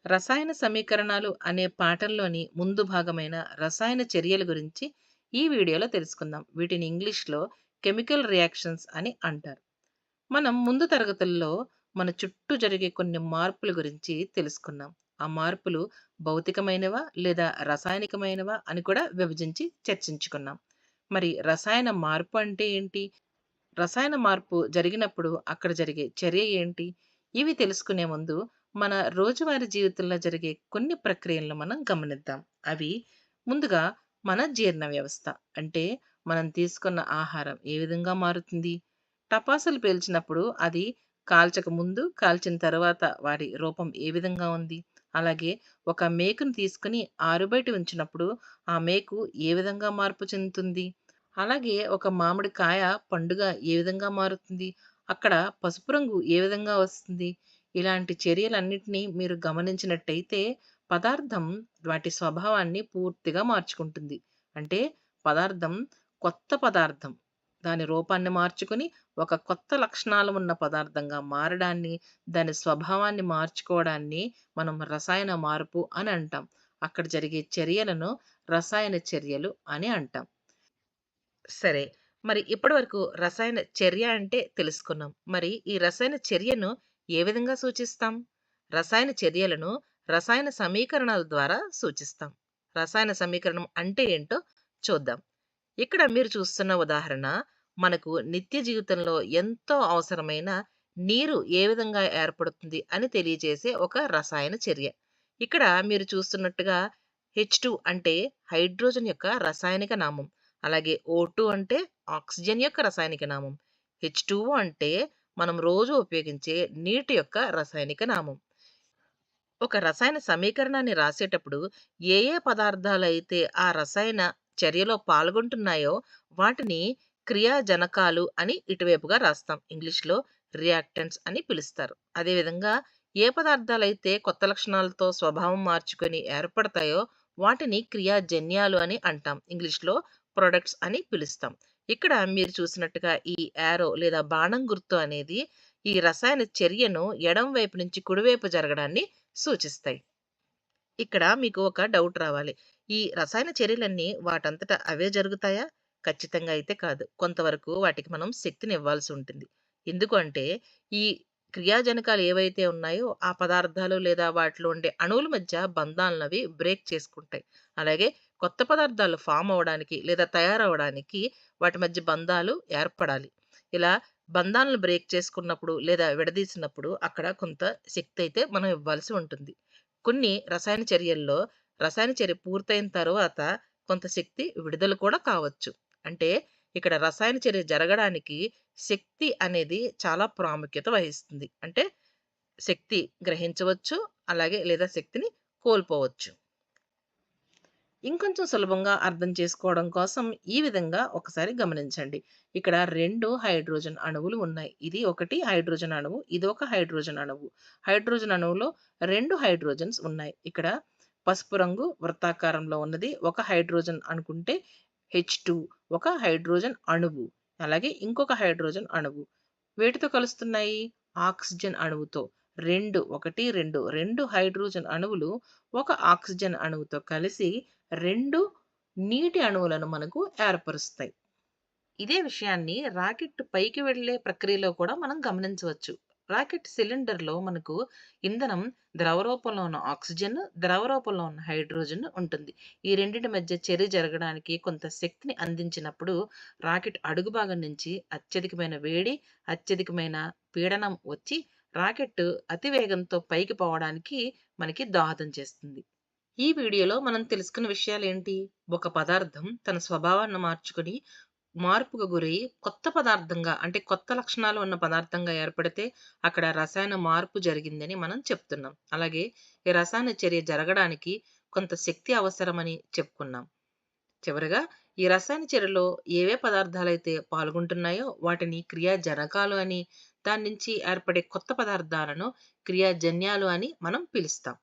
రసాయన సమీకరణాలు అనే పాఠంలోని ముందు భాగమైన రసాయన చర్యల గురించి ఈ వీడియోలో తెలుసుకుందాం. వీటిని ఇంగ్లీష్‌లో కెమికల్ రియాక్షన్స్ అని అంటారు. మనం ముందు తరగతుల్లో మన చుట్టూ జరిగే కొన్ని మార్పుల గురించి తెలుసుకున్నాం. ఆ మార్పులు భౌతికమైనవా లేదా రసాయనికమైనవా అని కూడా విభజించి చర్చించుకున్నాం. మరి రసాయన మార్పు అంటే ఏంటి? రసాయన మార్పు జరిగినప్పుడు అక్కడ జరిగే చర్య ఏంటి? ఇవి తెలుసుకునే ముందు మన రోజువారీ జీవితంలో జరిగే కొన్ని ప్రక్రియలను మనం గమనిద్దాం. అవి ముందుగా మన జీర్ణ వ్యవస్థ. అంటే మనం తీసుకున్న ఆహారం ఏ విధంగా మారుతుంది? టపాసులు పేల్చినప్పుడు అది కాల్చక ముందు, కాల్చిన తర్వాత వాటి రూపం ఏ విధంగా ఉంది? అలాగే ఒక మేకుని తీసుకొని ఆరుబయట ఉంచినప్పుడు ఆ మేకు ఏ విధంగా మార్పు చెందుతుంది? అలాగే ఒక మామిడికాయ పండుగా ఏ విధంగా మారుతుంది? అక్కడ పసుపు రంగు ఏ విధంగా వస్తుంది? ఇలాంటి చర్యలన్నిటిని మీరు గమనించినట్టయితే పదార్థం వాటి స్వభావాన్ని పూర్తిగా మార్చుకుంటుంది. అంటే పదార్థం కొత్త పదార్థం దాని రూపాన్ని మార్చుకొని ఒక కొత్త లక్షణాలు ఉన్న పదార్థంగా మారడాన్ని, దాని స్వభావాన్ని మార్చుకోవడాన్ని మనం రసాయన మార్పు అని అంటాం. అక్కడ జరిగే చర్యలను రసాయన చర్యలు అని అంటాం. సరే. మరి ఇప్పటివరకు రసాయన చర్య అంటే తెలుసుకున్నాం. మరి ఈ రసాయన చర్యను ఏ విధంగా సూచిస్తాం? రసాయన చర్యలను రసాయన సమీకరణాల ద్వారా సూచిస్తాం. రసాయన సమీకరణం అంటే ఏంటో చూద్దాం. ఇక్కడ మీరు చూస్తున్న ఉదాహరణ మనకు నిత్య జీవితంలో ఎంతో అవసరమైన నీరు ఏ విధంగా ఏర్పడుతుంది అని తెలియజేసే ఒక రసాయన చర్య. ఇక్కడ మీరు చూస్తున్నట్టుగా హెచ్2 అంటే హైడ్రోజన్ యొక్క రసాయనిక నామం. అలాగే O2 అంటే ఆక్సిజన్ యొక్క రసాయనిక నామం. H2O అంటే మనం రోజు ఉపయోగించే నీటి యొక్క రసాయనిక నామం. ఒక రసాయన సమీకరణాన్ని రాసేటప్పుడు ఏ ఏ పదార్థాలైతే ఆ రసాయన చర్యలో పాల్గొంటున్నాయో వాటిని క్రియాజనకాలు అని ఇటువైపుగా రాస్తాం. ఇంగ్లీష్‌లో రియాక్టెంట్స్ అని పిలుస్తారు. అదేవిధంగా ఏ పదార్థాలైతే కొత్త లక్షణాలతో స్వభావం మార్చుకొని ఏర్పడతాయో వాటిని క్రియాజన్యాలు అని అంటాం. ఇంగ్లీష్‌లో ప్రొడక్ట్స్ అని పిలుస్తాం. ఇక్కడ మీరు చూసినట్టుగా ఈ యారో లేదా బాణం గుర్తు అనేది ఈ రసాయన చర్యను ఎడమ వైపు నుంచి కుడివైపు జరగడాన్ని సూచిస్తాయి. ఇక్కడ మీకు ఒక డౌట్ రావాలి. ఈ రసాయన చర్యలన్నీ వాటంతట అవే జరుగుతాయా? ఖచ్చితంగా అయితే కాదు. కొంతవరకు వాటికి మనం శక్తిని ఇవ్వాల్సి ఉంటుంది. ఎందుకు అంటే ఈ క్రియాజనకాలు ఏవైతే ఉన్నాయో ఆ పదార్థాలు లేదా వాటిలో ఉండే అణువుల మధ్య బంధాలనవి బ్రేక్ చేసుకుంటాయి. అలాగే కొత్త పదార్థాలు ఫార్మ్ అవ్వడానికి లేదా తయారవ్వడానికి వాటి మధ్య బంధాలు ఏర్పడాలి. ఇలా బంధాలను బ్రేక్ చేసుకున్నప్పుడు లేదా విడదీసినప్పుడు అక్కడ కొంత శక్తి అయితే మనం ఇవ్వాల్సి ఉంటుంది. కొన్ని రసాయన చర్యల్లో రసాయన చర్య పూర్తయిన తరువాత కొంత శక్తి విడుదల కూడా కావచ్చు. అంటే ఇక్కడ రసాయన చర్య జరగడానికి శక్తి అనేది చాలా ప్రాముఖ్యత వహిస్తుంది. అంటే శక్తి గ్రహించవచ్చు. అలాగే లేదా శక్తిని కోల్పోవచ్చు. ఇంకొంచెం సులభంగా అర్థం చేసుకోవడం కోసం ఈ విధంగా ఒకసారి గమనించండి. ఇక్కడ 2 హైడ్రోజన్ అణువులు ఉన్నాయి. ఇది ఒకటి హైడ్రోజన్ అణువు. ఇదొక హైడ్రోజన్ అణువు. హైడ్రోజన్ అణువులో 2 హైడ్రోజన్స్ ఉన్నాయి. ఇక్కడ పసుపు రంగు వృత్తాకారంలో ఉన్నది ఒక హైడ్రోజన్ అనుకుంటే H2 ఒక హైడ్రోజన్ అణువు. అలాగే ఇంకొక హైడ్రోజన్ అణువు. వేటితో కలుస్తున్నాయి? ఆక్సిజన్ అణువుతో. 2 హైడ్రోజన్ అణువులు ఒక ఆక్సిజన్ అణువుతో కలిసి 2 నీటి అణువులను మనకు ఏర్పరుస్తాయి. ఇదే విషయాన్ని రాకెట్ పైకి వెళ్ళే ప్రక్రియలో కూడా మనం గమనించవచ్చు. రాకెట్ సిలిండర్‌లో మనకు ఇంధనం ద్రవ రూపంలో ఉన్న ఆక్సిజన్, ద్రవ రూపంలో ఉన్న హైడ్రోజన్ ఉంటుంది. ఈ రెండిటి మధ్య చర్య జరగడానికి కొంత శక్తిని అందించినప్పుడు రాకెట్ అడుగు భాగం నుంచి అత్యధికమైన వేడి, అత్యధికమైన పీడనం వచ్చి రాకెట్ అతి వేగంతో పైకి పోవడానికి మనకి దోహదం చేస్తుంది. ఈ వీడియోలో మనం తెలుసుకున్న విషయాలేంటి? ఒక పదార్థం తన స్వభావాన్ని మార్చుకొని మార్పుకు గురై కొత్త పదార్థంగా అంటే కొత్త లక్షణాలు ఉన్న పదార్థంగా ఏర్పడితే అక్కడ రసాయన మార్పు జరిగిందని మనం చెప్తున్నాం. అలాగే ఈ రసాయన చర్య జరగడానికి కొంత శక్తి అవసరమని చెప్పుకున్నాం. చివరగా ఈ రసాయన చర్యలో ఏవే పదార్థాలైతే పాల్గొంటున్నాయో వాటిని క్రియాజనకాలు అని, దాని నుంచి ఏర్పడే కొత్త పదార్థాలను క్రియాజన్యాలు అని మనం పిలుస్తాం.